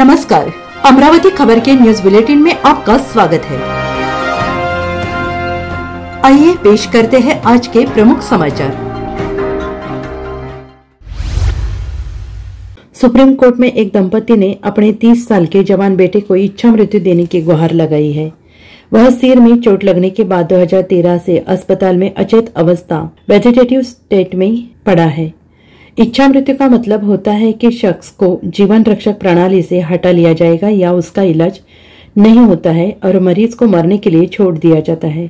नमस्कार, अमरावती खबर के न्यूज बुलेटिन में आपका स्वागत है। आइए पेश करते हैं आज के प्रमुख समाचार। सुप्रीम कोर्ट में एक दंपति ने अपने 30 साल के जवान बेटे को इच्छा मृत्यु देने की गुहार लगाई है। वह सिर में चोट लगने के बाद 2013 से अस्पताल में अचेत अवस्था वेजिटेटिव स्टेट में पड़ा है। इच्छा मृत्यु का मतलब होता है कि शख्स को जीवन रक्षक प्रणाली से हटा लिया जाएगा या उसका इलाज नहीं होता है और मरीज को मरने के लिए छोड़ दिया जाता है।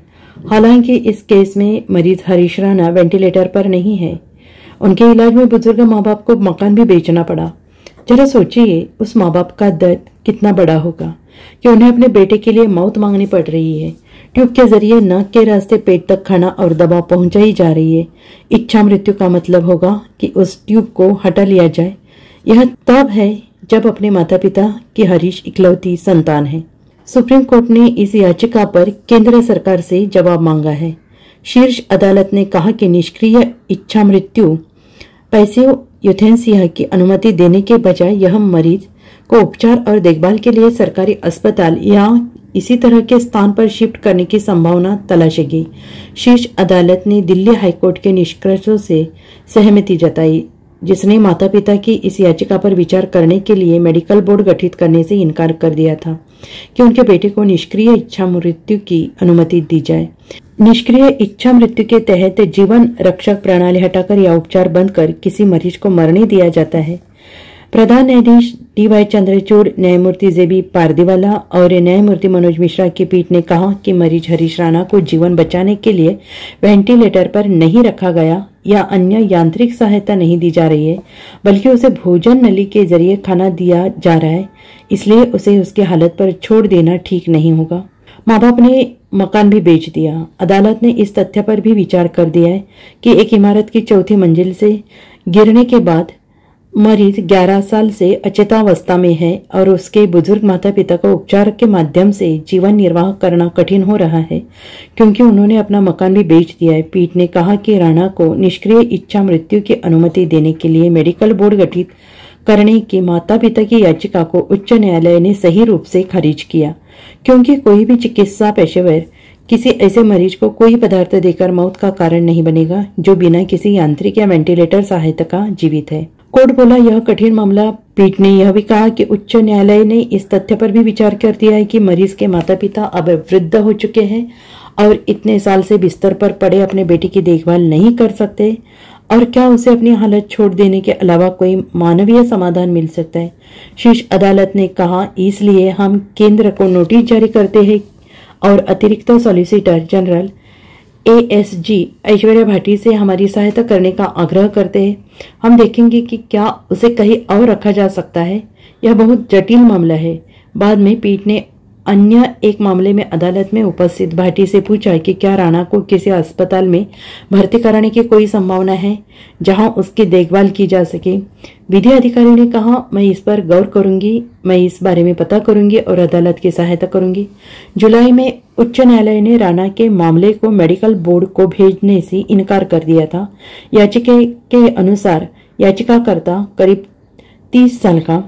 हालांकि इस केस में मरीज हरीश राणा वेंटिलेटर पर नहीं है। उनके इलाज में बुजुर्ग माँ बाप को मकान भी बेचना पड़ा। जरा सोचिए उस माँ बाप का दर्द कितना बड़ा होगा कि उन्हें अपने बेटे के लिए मौत मांगनी पड़ रही है। ट्यूब के जरिए नाक के रास्ते पेट तक खाना और दवा पहुंचाई जा रही है। इच्छा मृत्यु का मतलब होगा कि उस ट्यूब को हटा लिया जाए। यह तब है जब अपने माता पिता की हरीश इकलौती संतान है। सुप्रीम कोर्ट ने इस याचिका पर केंद्र सरकार से जवाब मांगा है। शीर्ष अदालत ने कहा कि निष्क्रिय इच्छा मृत्यु पैसिव यूथेनेसिया की अनुमति देने के बजाय यह मरीज को उपचार और देखभाल के लिए सरकारी अस्पताल या इसी तरह के स्थान पर शिफ्ट करने की संभावना तलाशेगी। शीर्ष अदालत ने दिल्ली हाईकोर्ट के निष्कर्षों से सहमति जताई, जिसने माता पिता की इस याचिका पर विचार करने के लिए मेडिकल बोर्ड गठित करने से इनकार कर दिया था कि उनके बेटे को निष्क्रिय इच्छा मृत्यु की अनुमति दी जाए। निष्क्रिय इच्छा मृत्यु के तहत जीवन रक्षक प्रणाली हटाकर या उपचार बंद कर किसी मरीज को मरने दिया जाता है। प्रधान न्यायाधीश डी.वाई. चंद्रचूड़, न्यायमूर्ति जे.बी. पारदीवाला और न्यायमूर्ति मनोज मिश्रा की पीठ ने कहा कि मरीज हरीश राणा को जीवन बचाने के लिए वेंटिलेटर पर नहीं रखा गया या अन्य यांत्रिक सहायता नहीं दी जा रही है, बल्कि उसे भोजन नली के जरिए खाना दिया जा रहा है। इसलिए उसे उसकी हालत पर छोड़ देना ठीक नहीं होगा। माँ बाप ने मकान भी बेच दिया। अदालत ने इस तथ्य पर भी विचार कर दिया है कि एक इमारत की चौथी मंजिल से गिरने के बाद मरीज 11 साल से अचेतावस्था में है और उसके बुजुर्ग माता पिता को उपचार के माध्यम से जीवन निर्वाह करना कठिन हो रहा है, क्योंकि उन्होंने अपना मकान भी बेच दिया है। पीठ ने कहा कि राणा को निष्क्रिय इच्छा मृत्यु की अनुमति देने के लिए मेडिकल बोर्ड गठित करने की माता पिता की याचिका को उच्च न्यायालय ने सही रूप से खारिज किया, क्योंकि कोई भी चिकित्सा पेशेवर किसी ऐसे मरीज को कोई पदार्थ देकर मौत का कारण नहीं बनेगा जो बिना किसी यांत्रिक या वेंटिलेटर सहायता का जीवित है। कोर्ट बोला, यह कठिन मामला। पीठ ने यह भी कहा कि उच्च न्यायालय ने इस तथ्य पर भी विचार कर दिया है कि मरीज के माता पिता अब वृद्ध हो चुके हैं और इतने साल से बिस्तर पर पड़े अपने बेटे की देखभाल नहीं कर सकते, और क्या उसे अपनी हालत छोड़ देने के अलावा कोई मानवीय समाधान मिल सकता है। शीर्ष अदालत ने कहा, इसलिए हम केंद्र को नोटिस जारी करते हैं और अतिरिक्त solicitor general ASG Aishwarya Bhati से हमारी सहायता करने का आग्रह करते हैं। हम देखेंगे कि क्या उसे कहीं और रखा जा सकता है। यह बहुत जटिल मामला है। बाद में पीठ ने अन्य एक मामले में अदालत में उपस्थित भाटी से पूछा कि क्या राणा को किसी अस्पताल में भर्ती कराने की कोई संभावना है जहां उसकी देखभाल की जा सके। विधि अधिकारी ने कहा, मैं इस पर गौर करूंगी, मैं इस बारे में पता करूंगी और अदालत की सहायता करूंगी। जुलाई में उच्च न्यायालय ने राणा के मामले को मेडिकल बोर्ड को भेजने से इनकार कर दिया था। याचिका के अनुसार याचिकाकर्ता करीब 30 साल का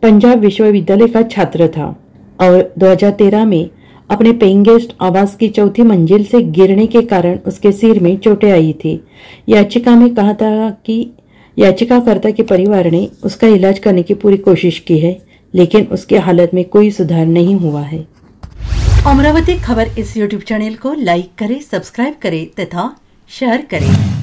पंजाब विश्वविद्यालय का छात्र था और 2013 में अपने पेइंग गेस्ट आवास की चौथी मंजिल से गिरने के कारण उसके सिर में चोटें आई थी। याचिका में कहा था कि याचिकाकर्ता के परिवार ने उसका इलाज करने की पूरी कोशिश की है, लेकिन उसकी हालत में कोई सुधार नहीं हुआ है। अमरावती खबर इस YouTube चैनल को लाइक करें, सब्सक्राइब करें तथा शेयर करें।